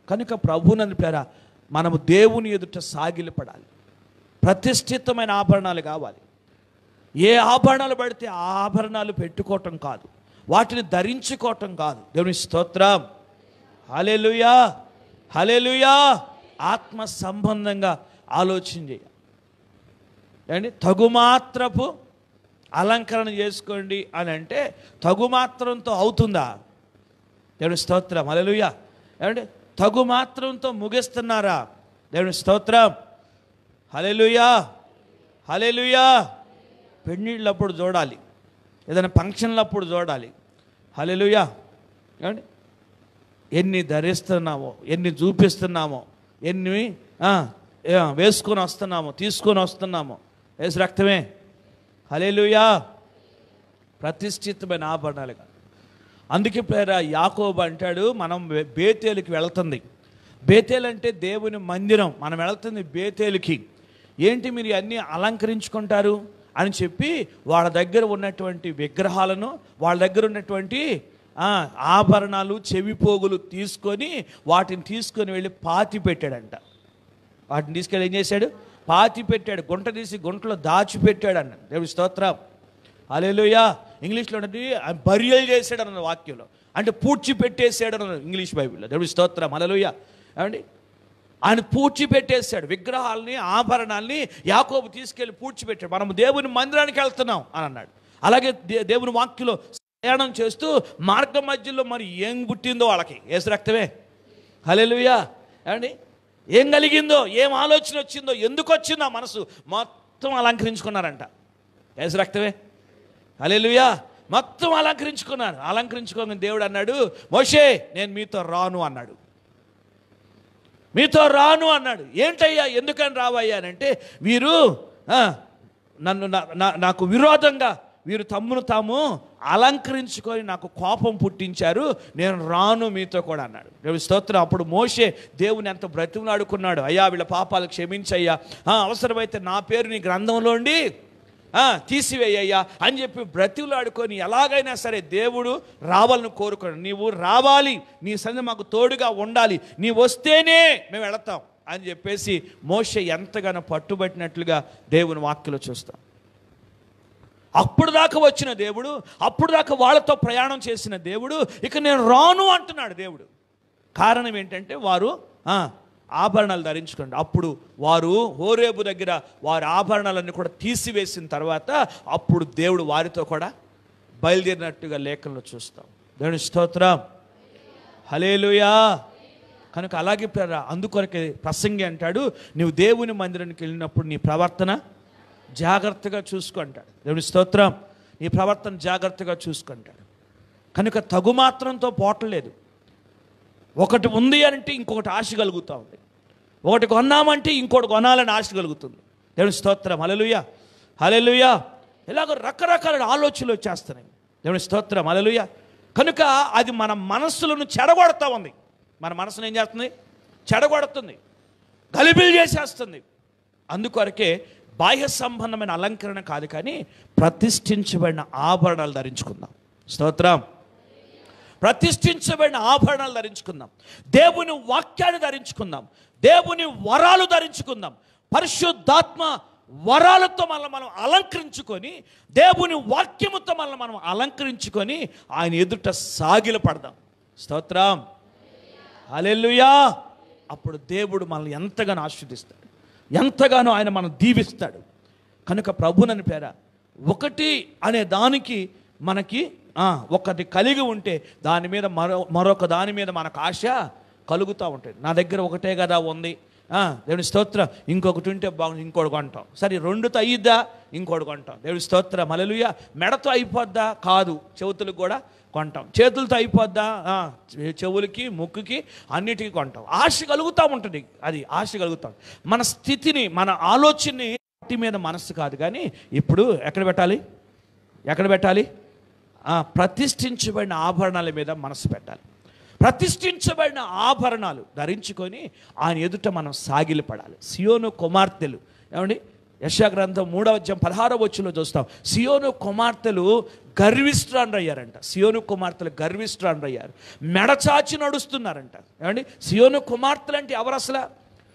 కనుక ప్రభువునందు ప్రేర మనము దేవుని ఎదుట సాగిలపడాలి. ప్రతిష్ఠితమైన ఆభరణాలు కావాలి. ఏ ఆభరణాలు పడితే ఆ ఆభరణాలు పెట్టుకోవటం కాదు, వాటిని ధరించుకోవటం కాదు. దేవుని స్తోత్రం. హల్లెలూయా, హల్లెలూయా. ఆత్మ సంబంధంగా ఆలోచన చేయాలి. ఏమండి, తగుమాత్రపు అలంకరణ చేసుకోండి అని అంటే తగుమాత్రంతో అవుతుందా? దేవుని స్తోత్రం. హల్లెలూయా. ఏమంటే తగుమాత్రంతో ముగిస్తున్నారా? దేవుని స్తోత్రం. హల్లెలూయా, హల్లెలూయా. పెళ్ళిళ్ళప్పుడు చూడాలి, ఏదైనా ఫంక్షన్లప్పుడు చూడాలి. హల్లెలూయా. ఏమండి, ఎన్ని ధరిస్తున్నామో, ఎన్ని చూపిస్తున్నామో, ఎన్ని వేసుకొని వస్తున్నామో, తీసుకొని వస్తున్నామో. యేసు రక్తమే. హల్లెలూయా. ప్రతిష్ఠితమైన ఆభరణాలుగా. అందుకే ప్రేర యాకోబు అంటాడు, మనం బేతేలుకి వెళ్తుంది. బేతేలు అంటే దేవుని మందిరం. మనం వెళ్తుంది బేతేలుకి. ఏంటి మీరు అన్నీ అలంకరించుకుంటారు అని చెప్పి వాళ్ళ దగ్గర ఉన్నటువంటి విగ్రహాలను, వాళ్ళ దగ్గర ఉన్నటువంటి ఆభరణాలు, చెవిపోగులు తీసుకొని వాటిని తీసుకొని వెళ్ళి పాతి పెట్టాడంట. వాటిని తీసుకెళ్ళి ఏం చేశాడు? పాతి పెట్టాడు. గుంట తీసి గుంటలో దాచిపెట్టాడు అన్న. దేవుని స్తోత్రం. హల్లెలూయా. ఇంగ్లీష్లో ఉన్నది బరియల్ చేశాడు అన్న వాక్యంలో, అంటే పూడ్చిపెట్టేసాడు అన్న ఇంగ్లీష్ బైబిల్లో. దేవుని స్తోత్రం. హల్లెలూయా. ఏమండి, ఆయన పూడ్చిపెట్టేశాడు. విగ్రహాలని, ఆభరణాలని యాకోబు తీసుకెళ్ళి పూడ్చిపెట్టాడు. మనం దేవుని మందిరానికి వెళ్తున్నాం అని అన్నాడు. అలాగే దేవుని వాక్యంలో ప్రయాణం చేస్తూ మార్గం మధ్యలో మరి ఏం పుట్టిందో వాళ్ళకి యేసు రక్తమే. హల్లెలూయా. ఏమండి, ఏం కలిగిందో, ఏం ఆలోచన వచ్చిందో, ఎందుకు వచ్చిందో మనసు మొత్తం అలంకరించుకున్నారంట. యేసు రక్తమే. హల్లెలూయా. మొత్తం అలంకరించుకున్నారు. అలంకరించుకోగానే దేవుడు అన్నాడు, మోషే నేను మీతో రాను అన్నాడు. మీతో రాను అన్నాడు. ఏంటయ్యా, ఎందుకని రావయ్యా అని అంటే, వీరు నన్ను నాకు విరోధంగా వీరు తమ్మును తాము అలంకరించుకొని నాకు కోపం పుట్టించారు, నేను రాను మీతో కూడా అన్నాడు. దేవుని స్తోత్రం. అప్పుడు మోషే దేవుని ఎంత బ్రతిమలాడుకున్నాడు, అయ్యా వీళ్ళ పాపాలు క్షమించయ్యా, అవసరమైతే నా పేరు నీ గ్రంథంలోండి తీసివేయ్యా అని చెప్పి బ్రతిమలాడుకొని ఎలాగైనా సరే దేవుడు రావాలని కోరుకోండి. నీవు రావాలి, నీ సన్నిధి మాకు తోడుగా ఉండాలి, నీ వస్తేనే మేము వెళతాం అని చెప్పేసి మోషే ఎంతగానో పట్టుబట్టినట్లుగా దేవుని వాక్యలో చూస్తాం. అప్పుడు దాకా వచ్చిన దేవుడు, అప్పుడు దాకా వాళ్ళతో ప్రయాణం చేసిన దేవుడు ఇక నేను రాను అంటున్నాడు దేవుడు. కారణం ఏంటంటే వారు ఆభరణాలు ధరించుకోండి. అప్పుడు వారు హోరేబు దగ్గర వారి ఆభరణాలన్నీ కూడా తీసివేసిన తర్వాత అప్పుడు దేవుడు వారితో కూడా బయలుదేరినట్టుగా లేఖనంలో చూస్తాం. దేవుని స్తోత్రం. హల్లెలూయా. కనుక అలాగే అందుకొరకే ప్రసంగి అంటాడు, నువ్వు దేవుని మందిరానికి వెళ్ళినప్పుడు నీ ప్రవర్తన జాగ్రత్తగా చూసుకుంటాడు. దేవుని స్తోత్రం. నీ ప్రవర్తన జాగ్రత్తగా చూసుకుంటాడు. కనుక తగుమాత్రంతో పోవట్లేదు. ఒకటి ఉంది అంటే ఇంకొకటి ఆశ కలుగుతూ ఉంది, ఒకటి కొన్నామంటే ఇంకోటి కొనాలని ఆశ కలుగుతుంది. దేవుని స్తోత్రం. హల్లెలూయా, హల్లెలూయా. ఇలాగ రకరకాల ఆలోచనలు వచ్చేస్తున్నాయి. దేవుని స్తోత్రం. హల్లెలూయా. కనుక అది మన మనస్సులను చెడగొడతా ఉంది. మన మనసును ఏం చేస్తుంది? చెడగొడుతుంది, గలిబిలి చేసేస్తుంది. అందుకొరకే బాహ్య సంబంధమైన అలంకరణ కాదు, కానీ ప్రతిష్ఠించబడిన ఆభరణాలు ధరించుకుందాం. స్తోత్రం. ప్రతిష్ఠించబడిన ఆభరణాలు ధరించుకుందాం. దేవుని వాక్యాన్ని ధరించుకుందాం. దేవుని వరాలు ధరించుకుందాం. పరిశుద్ధాత్మ వరాలతో మనల్ని మనం అలంకరించుకొని, దేవుని వాక్యముతో మనల్ని మనం అలంకరించుకొని ఆయన ఎదుట సాగిల పడదాం. స్తోత్రం. హల్లెలూయా. అప్పుడు దేవుడు మనల్ని ఎంతగానో ఆశీర్వదిస్తాడు, ఎంతగానో ఆయన మనం దీవిస్తాడు. కనుక ప్రభునని పేర ఒకటి అనే దానికి మనకి ఒకటి కలిగి ఉంటే దాని మీద మరొక దాని మీద మనకు ఆశ కలుగుతూ ఉంటుంది. నా దగ్గర ఒకటే కదా ఉంది, దేవుని స్తోత్రం, ఇంకొకటి ఉంటే బాగుంది, ఇంకోటి కొంటాం. సరే రెండుతో అయ్యిద్దా, ఇంకోటి కొంటాం. దేవుని స్తోత్రం. హల్లెలూయా. మెడతో అయిపోద్దా? కాదు, చెవుతులకు కూడా కొంటాం. చేతులతో అయిపోద్దా? చెవులకి, ముక్కుకి, అన్నిటికీ కొంటాం. ఆశ కలుగుతూ ఉంటుంది. అది ఆశ కలుగుతాం. మన స్థితిని, మన ఆలోచనని వాటి మీద మనస్సు కాదు, కానీ ఇప్పుడు ఎక్కడ పెట్టాలి? ఎక్కడ పెట్టాలి? ప్రతిష్ఠించబడిన ఆభరణాల మీద మనసు పెట్టాలి. ప్రతిష్ఠించబడిన ఆభరణాలు ధరించుకొని ఆయన ఎదుట మనం సాగిలపడాలి. సియోను కుమార్తెలు ఏమండి యెషయా గ్రంథం 3:16 చూస్తాం, సియోను కుమార్తెలు గర్విష్ఠురాండ్రయ్యారంట. సియోను కుమార్తెలు గర్విష్ఠురాండ్రయ్యారు, మెడచాచి నడుస్తున్నారంట. ఏమండి, సియోను కుమార్తెలు అంటే ఎవరు అసలు?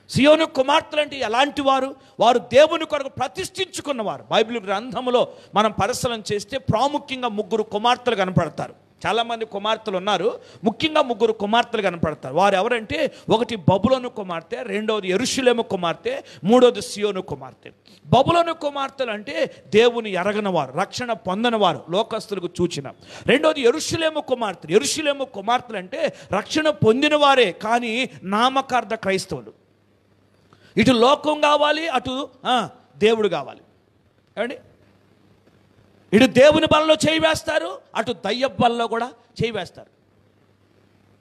సియోను కుమార్తెలు అంటే ఎలాంటి వారు? వారు దేవుని కొరకు ప్రతిష్ఠించుకున్నవారు. బైబిల్ గ్రంథంలో మనం పరిశీలన చేస్తే ప్రాముఖ్యంగా 3 కుమార్తెలు కనపడతారు. చాలామంది కుమార్తెలు ఉన్నారు, ముఖ్యంగా 3 కుమార్తెలు కనపడతారు. వారు ఎవరంటే, ఒకటి బబులోను కుమార్తె, రెండవది యెరూషలేము కుమార్తె, మూడవది సియోను కుమార్తె. బబులోను కుమార్తెలు అంటే దేవుని ఎరగనవారు, రక్షణ పొందనవారు, లోకస్తులకు సూచన. రెండవది యెరూషలేము కుమార్తె. యెరూషలేము కుమార్తెలు అంటే రక్షణ పొందిన వారే, కానీ నామకార్థ క్రైస్తవులు. ఇటు లోకం కావాలి, అటు దేవుడు కావాలి. ఏమండి, ఇటు దేవుని బలలో చేయి వేస్తారు, అటు దయ్య బలలో కూడా చేయి వేస్తారు.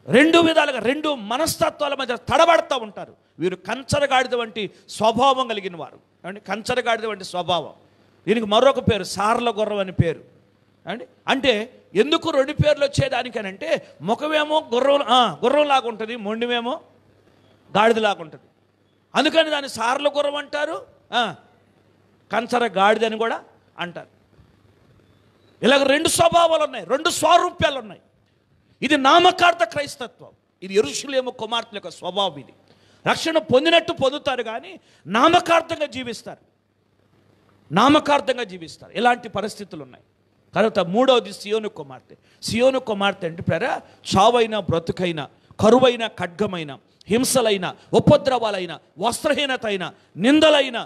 2 విధాలుగా 2 మనస్తత్వాల మధ్య తడబడతా ఉంటారు. వీరు కంచరగాడిద వంటి స్వభావం కలిగిన వారు. అంటే కంచరగాడిద వంటి స్వభావం. దీనికి మరొక పేరు సార్ల గుర్రం అని పేరు. అంటే ఎందుకు 2 పేర్లు వచ్చేదానికనంటే, ముఖమేమో గుర్రంలాగా ఉంటుంది, మొండిమేమో గాడిదలాగా ఉంటుంది. అందుకని దాన్ని సార్ల గుర్రం అంటారు, కంచర గాడిదని కూడా అంటారు. ఇలాగ 2 స్వభావాలు ఉన్నాయి, 2 స్వారూప్యాలు ఉన్నాయి. ఇది నామకార్థ క్రైస్తత్వం. ఇది యెరూషలేము కుమార్తెల యొక్క స్వభావం. ఇది రక్షణ పొందినట్టు పొందుతారు, కానీ నామకార్థంగా జీవిస్తారు, నామకార్థంగా జీవిస్తారు. ఇలాంటి పరిస్థితులు ఉన్నాయి. తర్వాత 3వది సియోను కుమార్తె. సియోను కుమార్తె అంటే పేరా, చావైన బ్రతుకైన, కరువైన ఖడ్గమైన, హింసలైన, ఉపద్రవాలైన, వస్త్రహీనత అయిన, నిందలైన,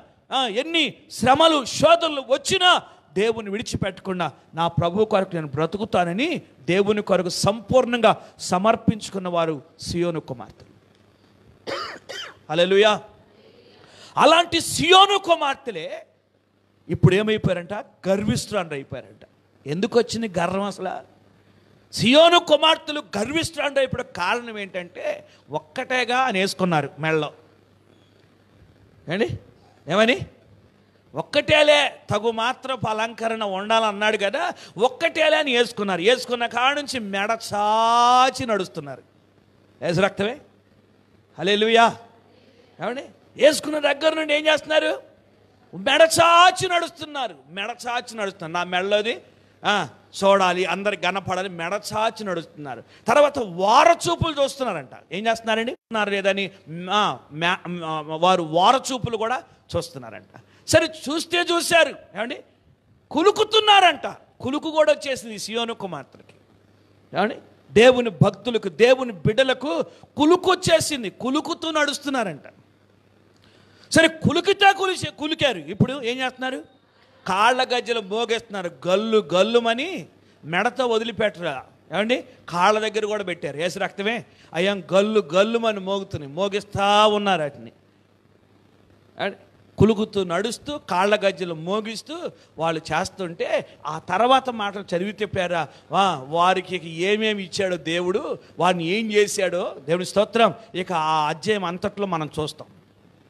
ఎన్ని శ్రమలు శోధనలు వచ్చినా దేవుని విడిచిపెట్టకుండా నా ప్రభు కొరకు నేను బ్రతుకుతానని దేవుని కొరకు సంపూర్ణంగా సమర్పించుకున్న వారు సియోను కుమార్తెలు. హల్లెలూయా. అలాంటి సియోను కుమార్తెలే ఇప్పుడు ఏమైపోయారంట? గర్విష్ఠురాండ్రు అయిపోయారంట. ఎందుకు వచ్చింది గర్వం అసలు? సియోను కుమార్తెలు గర్విష్ఠురాండ్రు అయిపోయే కారణం ఏంటంటే, ఒక్కటేగా అని వేసుకున్నారు మెళ్ళలో. ఏండి, ఏమని? ఒక్కటేలే, తగు మాత్రపు అలంకరణ ఉండాలన్నాడు కదా, ఒక్కటేలే అని వేసుకున్నారు. వేసుకున్న కాడ నుంచి మెడచాచి నడుస్తున్నారు. ఏసు రక్తమే. హల్లెలూయా. ఏమండి, వేసుకున్న దగ్గర నుండి ఏం చేస్తున్నారు? మెడచాచి నడుస్తున్నారు. మెడచాచి నడుస్తున్నారు. నా మెడలోది చూడాలి, అందరికి కనపడాలి, మెడచాచి నడుస్తున్నారు. తర్వాత వారచూపులు చూస్తున్నారంట. ఏం చేస్తున్నారండి? లేదని వారు వారచూపులు కూడా చూస్తున్నారంట. సరే, చూస్తే చూశారు, ఏమండి, కులుకుతున్నారంట. కులుకు కూడా వచ్చేసింది సియోను కుమార్తెలకి. ఏమండి, దేవుని భక్తులకు, దేవుని బిడ్డలకు కులుకు వచ్చేసింది. కులుకుతూ నడుస్తున్నారంట. సరే, కులికారు. ఇప్పుడు ఏం చేస్తున్నారు? కాళ్ళ గజ్జలు మోగేస్తున్నారు. గల్లు గల్లుమని మెడతో వదిలిపెట్టరా. ఏమండి, కాళ్ళ దగ్గర కూడా పెట్టారు. ఏసు రక్తమే. అయ్యా గల్లు గల్లుమని మోగిస్తూ ఉన్నారు. వాటిని కులుకుతూ నడుస్తూ కాళ్ళ గజ్జలు మోగిస్తూ వాళ్ళు చేస్తుంటే, ఆ తర్వాత మాటలు చదివితే పేరా, వారికి ఏమేమి ఇచ్చాడో దేవుడు, వారిని ఏం చేశాడో దేవుని స్తోత్రం. ఇక ఆ అధ్యాయం అంతట్లో మనం చూస్తాం.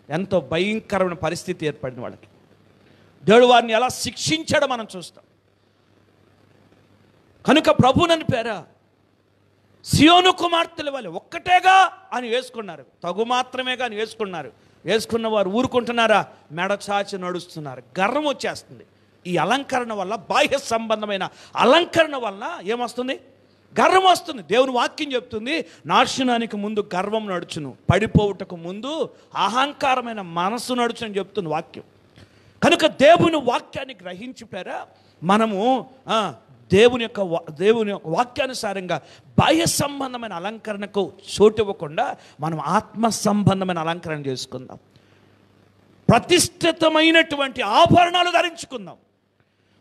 ఎంతో భయంకరమైన పరిస్థితి ఏర్పడిన వాళ్ళకి దేవుడు వారిని ఎలా శిక్షించాడో మనం చూస్తాం. కనుక ప్రభునని పేరా సియోను కుమార్తెల వాళ్ళు ఒక్కటేగా అని వేసుకున్నారు, తగు మాత్రమేగా అని వేసుకున్నారు. వేసుకున్న వారు ఊరుకుంటున్నారా? మెడచాచి నడుస్తున్నారు. గర్వం వచ్చేస్తుంది. ఈ అలంకరణ వల్ల, బాహ్య సంబంధమైన అలంకరణ వల్ల ఏమొస్తుంది? గర్వం వస్తుంది. దేవుని వాక్యం చెప్తుంది, నాశనానికి ముందు గర్వం నడుచును, పడిపోవుటకు ముందు అహంకారమైన మనసు నడుచుని చెప్తుంది వాక్యం. కనుక దేవుని వాక్యాన్ని గ్రహించిపోయారా, మనము దేవుని యొక్క వాక్యానుసారంగా బాహ్య సంబంధమైన అలంకరణకు చోటు ఇవ్వకుండా మనం ఆత్మ సంబంధమైన అలంకరణ చేసుకుందాం. ప్రతిష్ఠితమైనటువంటి ఆభరణాలు ధరించుకుందాం.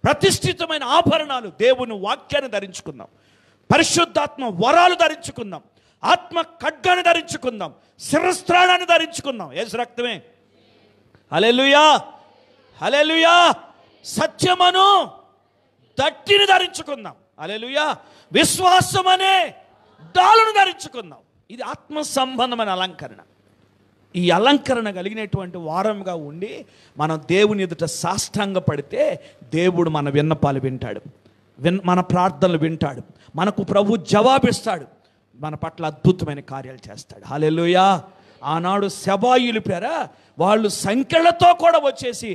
ప్రతిష్ఠితమైన ఆభరణాలు, దేవుని వాక్యాన్ని ధరించుకుందాం. పరిశుద్ధాత్మ వరాలు ధరించుకుందాం. ఆత్మ ఖడ్గాన్ని ధరించుకుందాం. శిరస్త్రాణాన్ని ధరించుకుందాం. యేసు రక్తమే. హల్లెలూయా, హల్లెలూయా. సత్యమను దట్టిని ధరించుకుందాం. హల్లెలూయా. విశ్వాసం అనే డాలును ధరించుకుందాం. ఇది ఆత్మ సంబంధమైన అలంకరణ. ఈ అలంకరణ కలిగినటువంటి వారంగా ఉండి మనం దేవుని ఎదుట సాష్టాంగ పడితే దేవుడు మన విన్నపాలు వింటాడు, మన ప్రార్థనలు వింటాడు, మనకు ప్రభు జవాబిస్తాడు, మన పట్ల అద్భుతమైన కార్యాలు చేస్తాడు. హల్లెలూయా. ఆనాడు సెబాయిలు పేర వాళ్ళు సంకెళ్లతో కూడా వచ్చేసి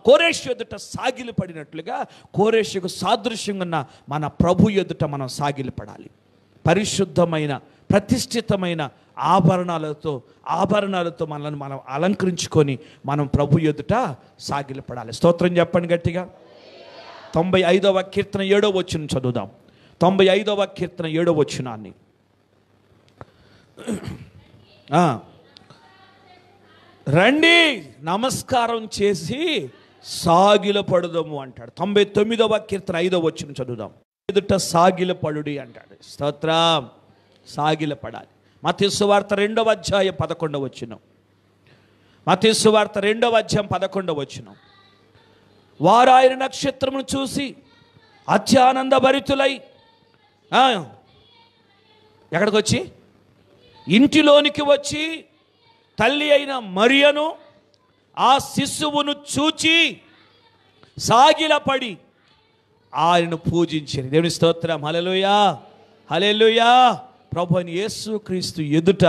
కోరేషు ఎదుట సాగిలి పడినట్లుగా కోరేషుకు సాదృశ్యంగా ఉన్న మన ప్రభు ఎదుట మనం సాగిలి పడాలి. పరిశుద్ధమైన ప్రతిష్ఠితమైన ఆభరణాలతో మనల్ని మనం అలంకరించుకొని మనం ప్రభు ఎదుట సాగిలి పడాలి. స్తోత్రం చెప్పండి గట్టిగా. 95వ కీర్తన 7వ వచనం చదువుదాం. 95వ కీర్తన 7వ వచనాన్ని. రండి నమస్కారం చేసి సాగిల పడుదాము అంటాడు. 99వ కీర్తన 5వ వచనం చదువుదాం. ఎదుట సాగిల పడుడి అంటాడు. స్తోత్రం. సాగిల పడాలి. మత్తయి సువార్త 2వ అధ్యాయం 11వ వచనం. మత్తయి సువార్త 2వ అధ్యాయం 11వ వచనం. వారు ఆయన నక్షత్రమును చూసి అత్యానంద భరితులై ఎక్కడికి వచ్చి ఇంటిలోనికి వచ్చి తల్లి అయిన మరియను ఆ శిశువును చూచి సాగిలపడి ఆయనను పూజించారు. దేవుని స్తోత్రం. హల్లెలూయా, హల్లెలూయా. ప్రభువైన యేసుక్రీస్తు ఎదుట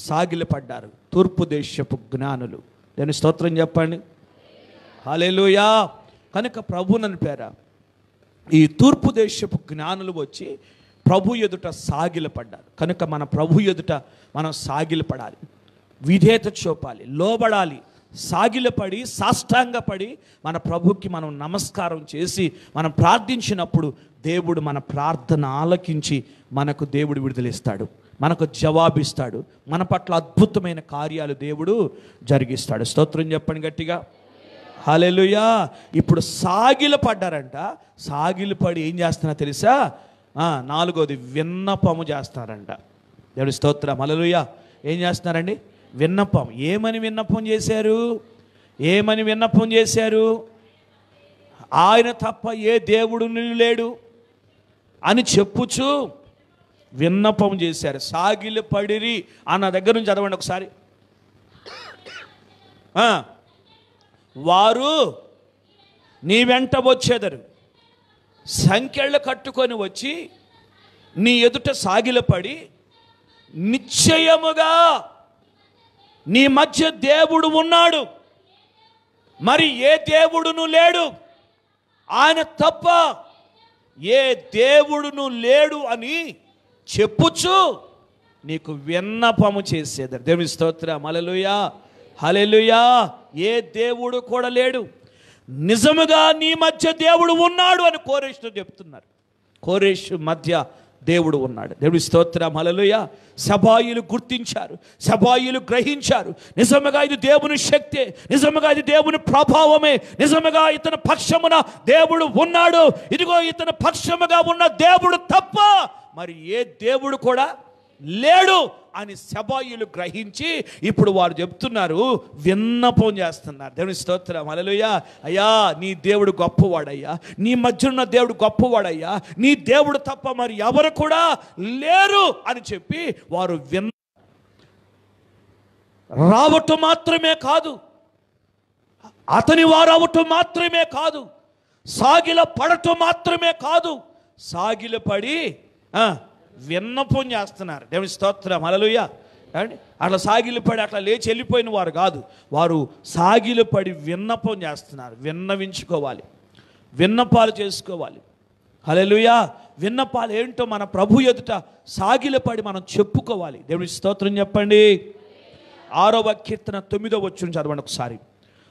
సాగిలపడ్డారు తూర్పు దేశపు జ్ఞానులు. దేవుని స్తోత్రం చెప్పండి. హల్లెలూయా. కనుక ప్రభునని పేర ఈ తూర్పు దేశపు జ్ఞానులు వచ్చి ప్రభు ఎదుట సాగిలపడ్డారు. కనుక మన ప్రభు ఎదుట మనం సాగిలపడాలి, విధేయత చూపాలి, లోబడాలి, సాగిలపడి సాష్టాంగపడి మన ప్రభుకి మనం నమస్కారం చేసి మనం ప్రార్థించినప్పుడు దేవుడు మన ప్రార్థన ఆలకించి మనకు దేవుడు విడుదలిస్తాడు, మనకు జవాబిస్తాడు, మన పట్ల అద్భుతమైన కార్యాలు దేవుడు జరిగిస్తాడు. స్తోత్రం చెప్పండి గట్టిగా. హల్లెలూయా. ఇప్పుడు సాగిలపడ్డారంట. సాగిలపడి ఏం చేస్తున్నా తెలుసా? 4వది విన్నపము చేస్తారంట. దేవుడి స్తోత్రం. హల్లెలూయా. ఏం చేస్తున్నారండి? విన్నపం. ఏమని విన్నపం చేశారు? ఏమని విన్నపం చేశారు? ఆయన తప్ప ఏ దేవుడు లేడు అని చెప్పుచు విన్నపం చేశారు. సాగిలి పడిరి అన్న దగ్గర నుంచి చదవండి ఒకసారి. వారు నీ వెంట వచ్చేదరు, సంకెళ్ళు కట్టుకొని వచ్చి నీ ఎదుట సాగిలపడి నిశ్చయముగా నీ మధ్య దేవుడు ఉన్నాడు, మరి ఏ దేవుడును లేడు, ఆయన తప్ప ఏ దేవుడును లేడు అని చెప్పుచు నీకు విన్నపము చేసేదారు. దేవుని స్తోత్రం. హల్లెలూయా, హల్లెలూయా. ఏ దేవుడు కూడా లేడు, నిజముగా నీ మధ్య దేవుడు ఉన్నాడు అని కోరేషుతో చెప్తున్నారు. కోరేషు మధ్య దేవుడు ఉన్నాడు. దేవుడి స్తోత్రం. హల్లెలూయా. సబాయిలు గుర్తించారు, సబాయిలు గ్రహించారు. నిజముగా ఇది దేవుని శక్తే, నిజముగా ఇది దేవుని ప్రభావమే, నిజముగా ఇతని పక్షమున దేవుడు ఉన్నాడు. ఇదిగో ఇతని పక్షముగా ఉన్న దేవుడు తప్ప మరి ఏ దేవుడు కూడా లేడు అని సబాయిలు గ్రహించి ఇప్పుడు వారు చెప్తున్నారు, విన్నపం చేస్తున్నారు. దేవుని స్తోత్రం. హల్లెలూయా. అయ్యా నీ దేవుడు గొప్పవాడయ్యా, నీ మధ్య ఉన్న దేవుడు గొప్పవాడయ్యా, నీ దేవుడు తప్ప మరి ఎవరు కూడా లేరు అని చెప్పి వారు రావటం మాత్రమే కాదు, అతని వారు అవటం మాత్రమే కాదు, సాగిల పడటం మాత్రమే కాదు, సాగిల పడి విన్నపం చేస్తున్నారు. దేవుని స్తోత్రం. హల్లెలూయా. అట్లా సాగిలిపడి అట్లా లేచి వెళ్ళిపోయిన వారు కాదు, వారు సాగిలిపడి విన్నపం చేస్తున్నారు. విన్నవించుకోవాలి, విన్నపాలు చేసుకోవాలి. హల్లెలూయా. విన్నపాలు ఏంటో మన ప్రభు ఎదుట సాగిలిపడి మనం చెప్పుకోవాలి. దేవుని స్తోత్రం చెప్పండి. 6వ కీర్తన 9వ వచనం చదవండి ఒకసారి.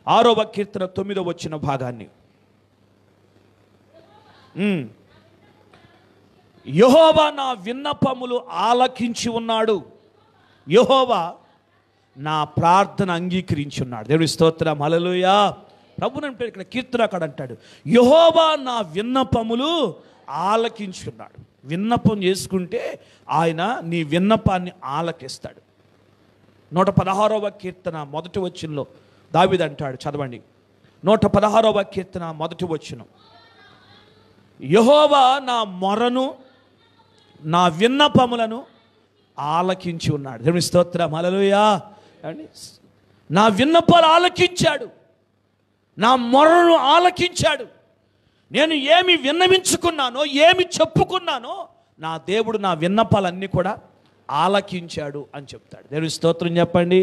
6వ కీర్తన 9వ వచన భాగాన్ని. యెహోవా నా విన్నపములు ఆలకించి ఉన్నాడు, యెహోవా నా ప్రార్థన అంగీకరించి ఉన్నాడు. దేవుని స్తోత్రం. హల్లెలూయా. ప్రభుని ఇక్కడ కీర్తన అక్కడ అంటాడు, యెహోవా నా విన్నపములు ఆలకించి ఉన్నాడు. విన్నపం చేసుకుంటే ఆయన నీ విన్నపాన్ని ఆలకిస్తాడు. 116వ కీర్తన 1వ వచనంలో దావీదు అంటాడు, చదవండి. 116వ కీర్తన 1వ వచనం. యెహోవా నా మొరను నా విన్నపములను ఆలకించి ఉన్నాడు. దేవుని స్తోత్రం. హల్లెలూయా. నా విన్నపాలు ఆలకించాడు, నా మొరను ఆలకించాడు. నేను ఏమి విన్నవించుకున్నానో, ఏమి చెప్పుకున్నానో నా దేవుడు నా విన్నపాలన్నీ కూడా ఆలకించాడు అని చెప్తాడు. దేవుని స్తోత్రం చెప్పండి.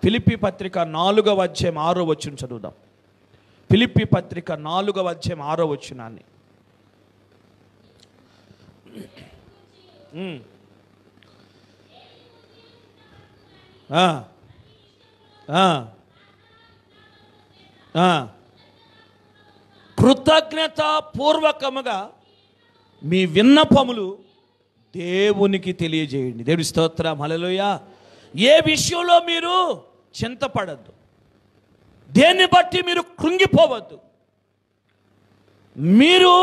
ఫిలిప్పీ పత్రిక 4వ అధ్యాయం 6వ వచనం చదువుదాం. ఫిలిప్పీ పత్రిక 4వ అధ్యాయం 6వ వచనాన్ని. కృతజ్ఞత పూర్వకముగా మీ విన్నపములు దేవునికి తెలియజేయండి. దేవుని స్తోత్రం. హల్లెలూయా. ఏ విషయంలో మీరు చింతపడద్దు, దేన్ని బట్టి మీరు కృంగిపోవద్దు. మీరు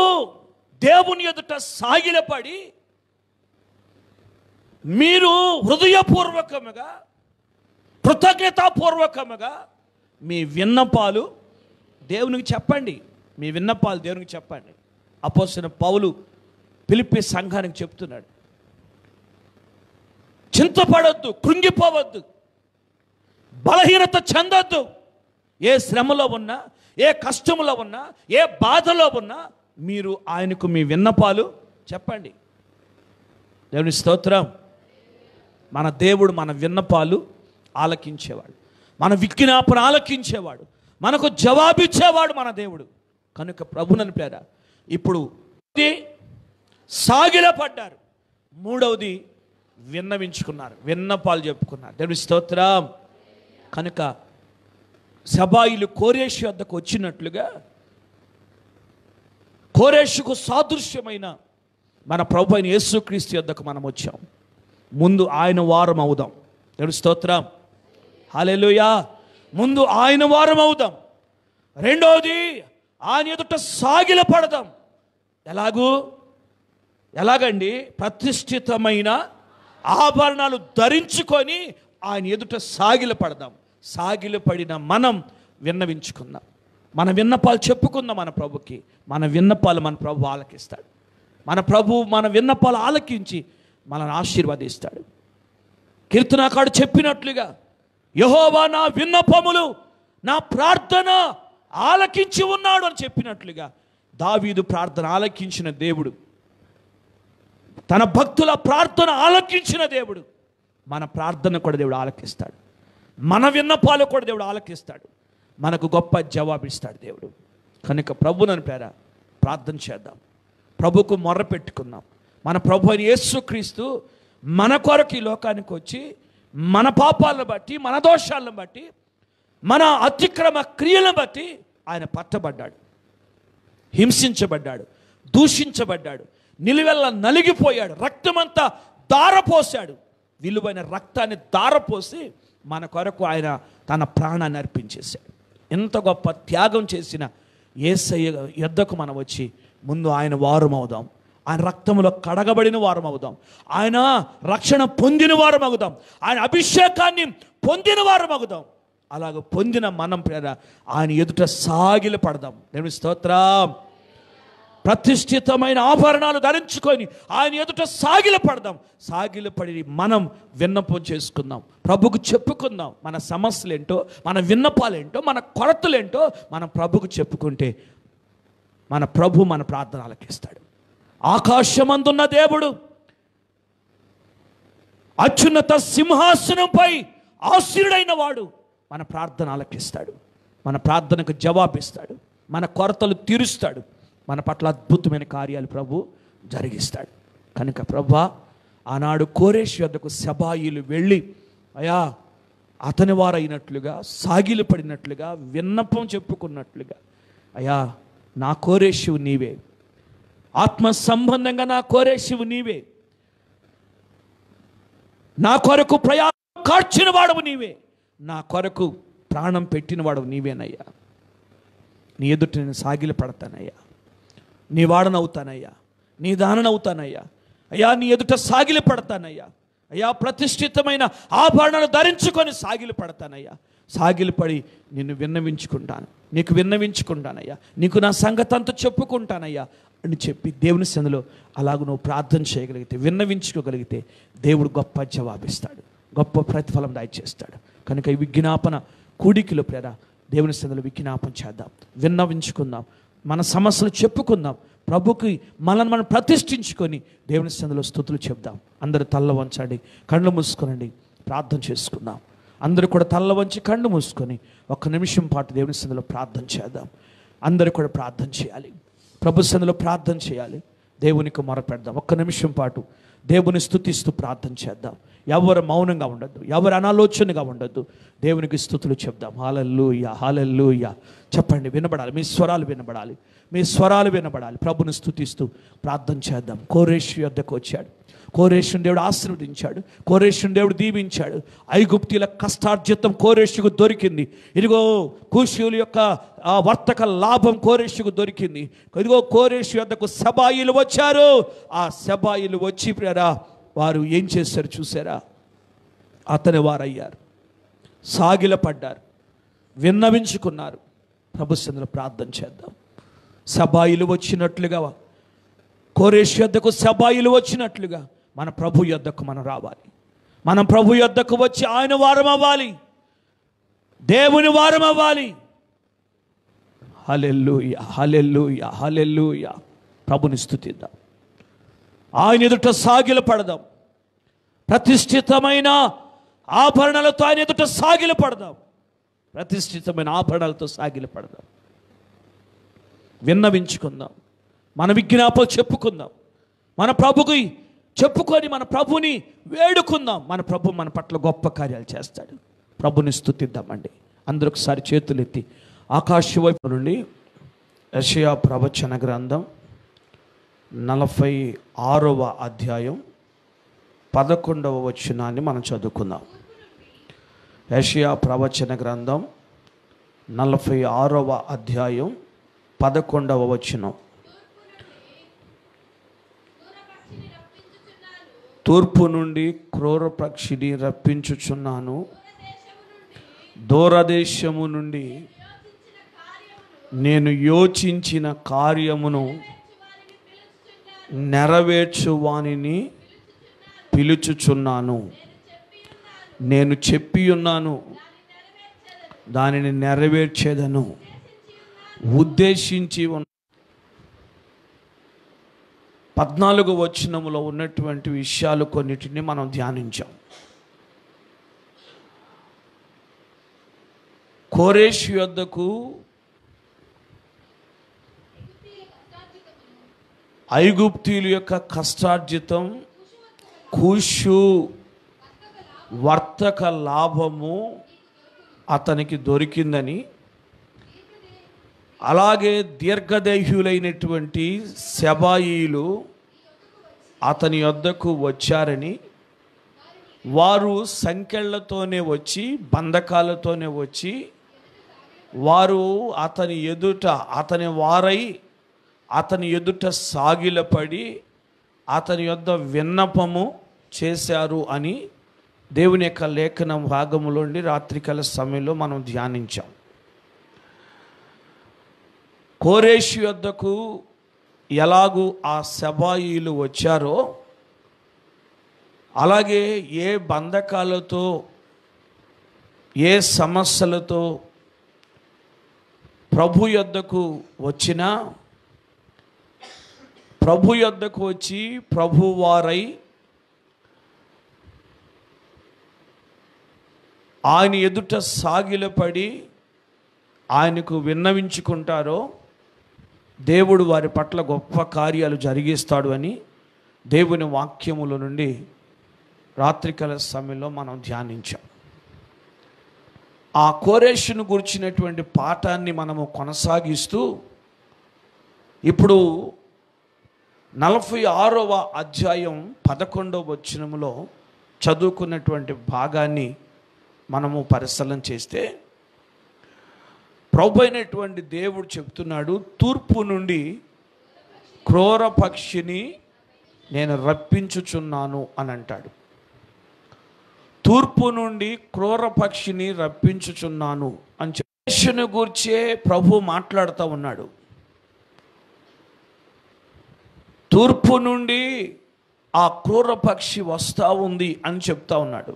దేవుని ఎదుట సాగిలపడి మీరు హృదయపూర్వకముగా కృతజ్ఞతాపూర్వకముగా మీ విన్నపాలు దేవునికి చెప్పండి. మీ విన్నపాలు దేవునికి చెప్పండి. అపోస్తలుడైన పౌలు ఫిలిప్పీ సంఘానికి చెప్తున్నాడు, చింతపడొద్దు, కృంగిపోవద్దు, బలహీనత చెందొద్దు. ఏ శ్రమలో ఉన్నా, ఏ కష్టంలో ఉన్నా, ఏ బాధలో ఉన్నా మీరు ఆయనకు మీ విన్నపాలు చెప్పండి. దేవుని స్తోత్రం. మన దేవుడు మన విన్నపాలు ఆలకించేవాడు, మన విజ్ఞాపన ఆలకించేవాడు, మనకు జవాబిచ్చేవాడు మన దేవుడు. కనుక ప్రభునని పేర ఇప్పుడు సాగిలపడ్డారు, మూడవది విన్నవించుకున్నారు, విన్నపాలు చెప్పుకున్నారు. దేవుని స్తోత్రం. కనుక సబాయిలు కోరేషు వద్దకు వచ్చినట్లుగా కోరేషుకు సాదృశ్యమైన మన ప్రభు అయిన యేసుక్రీస్తు వద్దకు మనం వచ్చాం. ముందు ఆయన వారం అవుదాం. దేవుని స్తోత్రం. హల్లెలూయా. ముందు ఆయన వారం అవుదాం. రెండవది ఆయన ఎదుట సాగిల పడదాం. ఎలాగండి? ప్రతిష్ఠితమైన ఆభరణాలు ధరించుకొని ఆయన ఎదుట సాగిల పడదాం. సాగిల పడిన మనం విన్నవించుకుందాం, మన విన్నపాలు చెప్పుకుందాం మన ప్రభుకి. మన విన్నపాలు మన ప్రభు ఆలకిస్తాడు. మన ప్రభు మన విన్నపాలు ఆలకించి మనల్ని ఆశీర్వదిస్తాడు. కీర్తనకారుడు చెప్పినట్లుగా, యెహోవా నా విన్నపములు, నా ప్రార్థన ఆలకించి ఉన్నాడు అని చెప్పినట్లుగా దావీదు ప్రార్థన ఆలకించిన దేవుడు, తన భక్తుల ప్రార్థన ఆలకించిన దేవుడు మన ప్రార్థన కూడా దేవుడు ఆలకిస్తాడు. మన విన్నపాలు కూడా దేవుడు ఆలకిస్తాడు. మనకు గొప్ప జవాబిస్తాడు దేవుడు. కనుక ప్రభునని పేర ప్రార్థన చేద్దాం, ప్రభుకు మొర్ర పెట్టుకుందాం. మన ప్రభు అయిన యేసుక్రీస్తు మన కొరకు ఈ లోకానికి వచ్చి మన పాపాలను బట్టి, మన దోషాలను బట్టి, మన అతిక్రమ క్రియలను బట్టి ఆయన పట్టబడ్డాడు, హింసించబడ్డాడు, దూషించబడ్డాడు, నిలువెల్ల నలిగిపోయాడు, రక్తమంతా దారపోసాడు. విలువైన రక్తాన్ని దారపోసి మన కొరకు ఆయన తన ప్రాణాన్ని అర్పించేశాడు. ఎంత గొప్ప త్యాగం చేసిన యేసయ్య యొద్దకు మనం వచ్చి ముందు ఆయన వారం అవుదాం. ఆయన రక్తంలో కడగబడిన వారం అవుదాం. ఆయన రక్షణ పొందిన వారం అవుదాం. ఆయన అభిషేకాన్ని పొందిన వారం అవుదాం. అలాగ పొందిన మనం పేర ఆయన ఎదుట సాగిల పడదాం. దేవుని స్తోత్రం. ప్రతిష్ఠితమైన ఆభరణాలు ధరించుకొని ఆయన ఎదుట సాగిల పడదాం. సాగిల పడి మనం విన్నపం చేసుకుందాం, ప్రభుకు చెప్పుకుందాం. మన సమస్యలేంటో, మన విన్నపాలేంటో, మన కొరతలేంటో మనం ప్రభుకు చెప్పుకుంటే మన ప్రభు మన ప్రార్థన ఆలకిస్తాడు. ఆకాశమందున్న దేవుడు అత్యున్నత సింహాసనంపై ఆసీనుడైన వాడు మన ప్రార్థన ఆలకిస్తాడు, మన ప్రార్థనకు జవాబిస్తాడు, మన కొరతలు తీరుస్తాడు, మన పట్ల అద్భుతమైన కార్యాలు ప్రభు జరిగిస్తాడు. కనుక ప్రభువా, ఆనాడు కోరేషు వద్దకు సబాయిలు వెళ్ళి అయా అతని వారైనట్లుగా, సాగిలు పడినట్లుగా, విన్నపం చెప్పుకున్నట్లుగా, అయా నా కోరేషువు నీవే, ఆత్మ సంబంధంగా నా కోరేషువు నీవే, నా కొరకు ప్రయాణం కార్చిన వాడవు నీవే, నా కొరకు ప్రాణం పెట్టిన వాడవు నీవేనయ్యా. నీ ఎదుట నేను సాగిలు పడతానయ్యా, నీ వాడనవుతానయ్యా, నీ దాననవుతానయ్యా. అయ్యా నీ ఎదుట సాగిలి పడతానయ్యా. అయ్యా ప్రతిష్ఠితమైన ఆభరణాలు ధరించుకొని సాగిలి పడతానయ్యా. సాగిలి పడి నిన్ను విన్నవించుకుంటాను, నీకు విన్నవించుకుంటానయ్యా, నీకు నా సంగతి అంతా చెప్పుకుంటానయ్యా అని చెప్పి దేవుని సన్నిధిలో అలాగ నువ్వు ప్రార్థన చేయగలిగితే, విన్నవించుకోగలిగితే దేవుడు గొప్ప జవాబిస్తాడు, గొప్ప ప్రతిఫలం దయచేస్తాడు. కనుక ఈ విజ్ఞాపన కూడికలో ప్రేర దేవుని సన్నిధిలో విజ్ఞాపన చేద్దాం, విన్నవించుకుందాం. మన సమస్యలు చెప్పుకుందాం. ప్రభుకి మనల్ని మనం ప్రతిష్ఠించుకొని దేవుని సన్నిధిలో స్తుతులు చెప్దాం. అందరూ తల్ల వంచండి, కళ్ళు మూసుకోనండి, ప్రార్థన చేసుకుందాం. అందరూ కూడా తల్ల వంచి కళ్ళు మూసుకొని 1 నిమిషం పాటు దేవుని సన్నిధిలో ప్రార్థన చేద్దాం. అందరూ కూడా ప్రార్థన చేయాలి, ప్రభు సన్నిధిలో ప్రార్థన చేయాలి, దేవునికి మొరపెడదాం. 1 నిమిషం పాటు దేవుని స్తుతిస్తూ ప్రార్థన చేద్దాం. ఎవరు మౌనంగా ఉండద్దు, ఎవరు అనాలోచనగా ఉండద్దు, దేవునికి స్తుతులు చెప్దాం. హల్లెలూయా, హల్లెలూయా చెప్పండి. వినబడాలి, మీ స్వరాలు వినబడాలి, మీ స్వరాలు వినబడాలి. ప్రభుని స్తుతిస్తూ ప్రార్థన చేద్దాం. కోరేషు యొద్దకు వచ్చాడు, కోరేషుని దేవుడు ఆశీర్వదించాడు, కోరేషుని దేవుడు దీవించాడు. ఐగుప్తీల కష్టార్జితం కోరేషుకు దొరికింది. ఇదిగో కూషీయుల యొక్క వర్తక లాభం కోరేషుకు దొరికింది. ఇదిగో కోరేషు యొద్దకు సెబాయిలు వచ్చారు. ఆ సెబాయిలు వచ్చి ప్రియరా వారు ఏం చేశారు చూసారా? అతని వారయ్యారు, సాగిలపడ్డారు, విన్నవించుకున్నారు. ప్రభు సన్నిధిలో ప్రార్థన చేద్దాం. సెబాయిలు వచ్చినట్లుగా, కోరేషు యొద్దకు సెబాయిలు వచ్చినట్లుగా మన ప్రభు యొద్దకు మనం రావాలి. మనం ప్రభు యొద్దకు వచ్చి ఆయన వారం అవ్వాలి, దేవుని వారం అవ్వాలి. హల్లెలూయా, హల్లెలూయా, హల్లెలూయా. ప్రభుని స్తుతిద్దాం, ఆయన ఎదుట సాగిల పడదాం. ప్రతిష్ఠితమైన ఆభరణాలతో ఆయన ఎదుట సాగిల పడదాం. ప్రతిష్ఠితమైన ఆభరణాలతో సాగిల పడదాం. విన్నవించుకుందాం, మన విజ్ఞాపనలు చెప్పుకుందాం, మన ప్రభుకి చెప్పుకొని మన ప్రభుని వేడుకుందాం. మన ప్రభు మన పట్ల గొప్ప కార్యాలు చేస్తాడు. ప్రభుని స్తుతిద్దామండి. అందరూ ఒకసారి చేతులు ఎత్తి ఆకాశ వైపు నుండి యెషయా ప్రవచన గ్రంథం 46వ అధ్యాయం 11వ వచనాన్ని మనం చదువుకుందాం. యెషయా ప్రవచన గ్రంథం 46వ అధ్యాయం 11వ వచనం. తూర్పు నుండి క్రూర పక్షిని రప్పించుచున్నాను, దూరదేశము నుండి నేను యోచించిన కార్యమును నెరవేర్చు వానిని పిలుచుచున్నాను. నేను చెప్పి ఉన్నాను, దానిని నెరవేర్చేదను, ఉద్దేశించి 14వ వచనములో ఉన్నటువంటి విషయాలు కొన్నిటిని మనం ధ్యానించాం. కోరేషు యొద్దకు ఐగుప్తీయుల యొక్క కష్టార్జితం, కూషు వర్తక లాభము అతనికి దొరికిందని, అలాగే దీర్ఘదేహులైనటువంటి సెబాయీలు అతని యొద్దకు వచ్చారని, వారు సంకెళ్లతోనే వచ్చి, బంధకాలతోనే వచ్చి, వారు అతని ఎదుట, అతని వారై అతని ఎదుట సాగిలపడి అతని యొద్ద విన్నపము చేశారు అని దేవుని యొక్క లేఖన భాగములోండి రాత్రికాల సమయంలో మనం ధ్యానించాం. కోరేషు యొద్దకు ఎలాగూ ఆ సెబాయీలు వచ్చారో, అలాగే ఏ బంధకాలతో, ఏ సమస్యలతో ప్రభు యొద్దకు వచ్చినా, ప్రభు యొద్దకు వచ్చి ప్రభువారై ఆయన ఎదుట సాగిలపడి ఆయనకు విన్నవించుకుంటారో, దేవుడు వారి పట్ల గొప్ప కార్యాలు జరిగిస్తాడు అని దేవుని వాక్యముల నుండి రాత్రికాల సమయంలో మనం ధ్యానించాం. ఆ కోరేషును గురించినటువంటి పాఠాన్ని మనము కొనసాగిస్తూ ఇప్పుడు 46వ అధ్యాయం 11వ వచనములో చదువుకున్నటువంటి భాగాన్ని మనము పరిశీలన చేస్తే, ప్రభు అయినటువంటి దేవుడు చెప్తున్నాడు, తూర్పు నుండి క్రూర పక్షిని నేను రప్పించుచున్నాను అని అంటాడు. తూర్పు నుండి క్రూర పక్షిని రప్పించుచున్నాను అని చెప్పి గూర్చే ప్రభు మాట్లాడుతూ ఉన్నాడు. తూర్పు నుండి ఆ క్రూర పక్షి వస్తూ ఉంది అని చెప్తా ఉన్నాడు.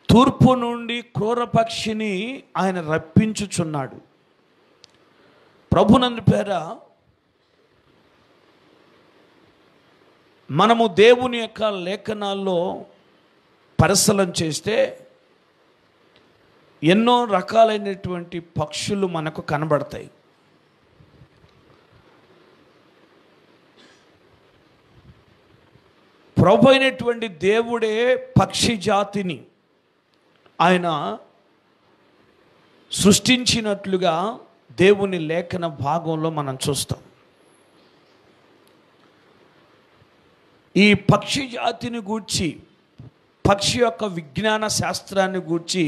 తూర్పు నుండి క్రూర పక్షిని ఆయన రప్పించుచున్నాడు. ప్రభునందు పేర మనము దేవుని యొక్క లేఖనాల్లో పరిశీలన చేస్తే ఎన్నో రకాలైనటువంటి పక్షులు మనకు కనబడతాయి. ప్రభు అయినటువంటి దేవుడే పక్షి జాతిని ఆయన సృష్టించినట్లుగా దేవుని లేఖన భాగంలో మనం చూస్తాం. ఈ పక్షి జాతిని గూర్చి, పక్షి యొక్క విజ్ఞాన శాస్త్రాన్ని గూర్చి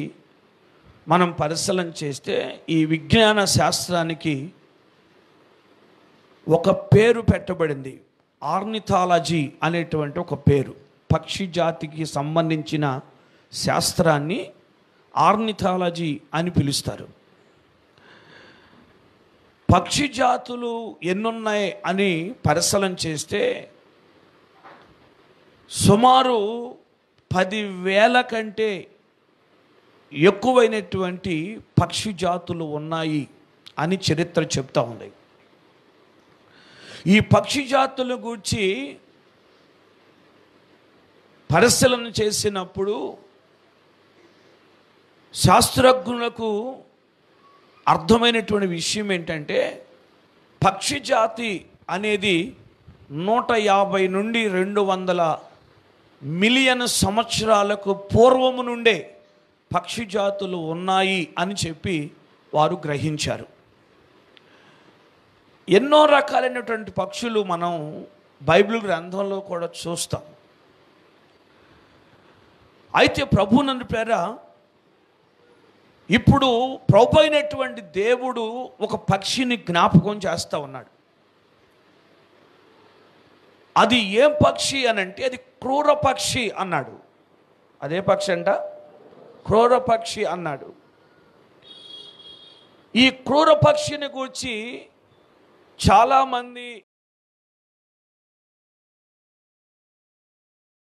మనం పరిశీలన చేస్తే ఈ విజ్ఞాన శాస్త్రానికి ఒక పేరు పెట్టబడింది. ఆర్నిథాలజీ అనేటువంటి ఒక పేరు. పక్షి జాతికి సంబంధించిన శాస్త్రాన్ని ఆర్నిథాలజీ అని పిలుస్తారు. పక్షి జాతులు ఎన్నున్నాయి అని పరిశీలన చేస్తే సుమారు 10,000 కంటే ఎక్కువైనటువంటి పక్షి జాతులు ఉన్నాయి అని చరిత్ర చెప్తా ఉంది. ఈ పక్షి జాతుల గురించి పరిశీలన చేసినప్పుడు శాస్త్రజ్ఞులకు అర్థమైనటువంటి విషయం ఏంటంటే, పక్షి జాతి అనేది 150 నుండి 200 మిలియన్ సంవత్సరాలకు పూర్వము నుండే పక్షి జాతులు ఉన్నాయి అని చెప్పి వారు గ్రహించారు. ఎన్నో రకాలైనటువంటి పక్షులు మనం బైబిల్ గ్రంథంలో కూడా చూస్తాం. అయితే ప్రభునందు పేర ఇప్పుడు ప్రభు అయినటువంటి దేవుడు ఒక పక్షిని జ్ఞాపకం చేస్తూ ఉన్నాడు. అది ఏం పక్షి అనంటే అది క్రూర పక్షి అన్నాడు. అదే పక్షి అంట, క్రూర పక్షి అన్నాడు. ఈ క్రూర పక్షిని గురించి చాలామంది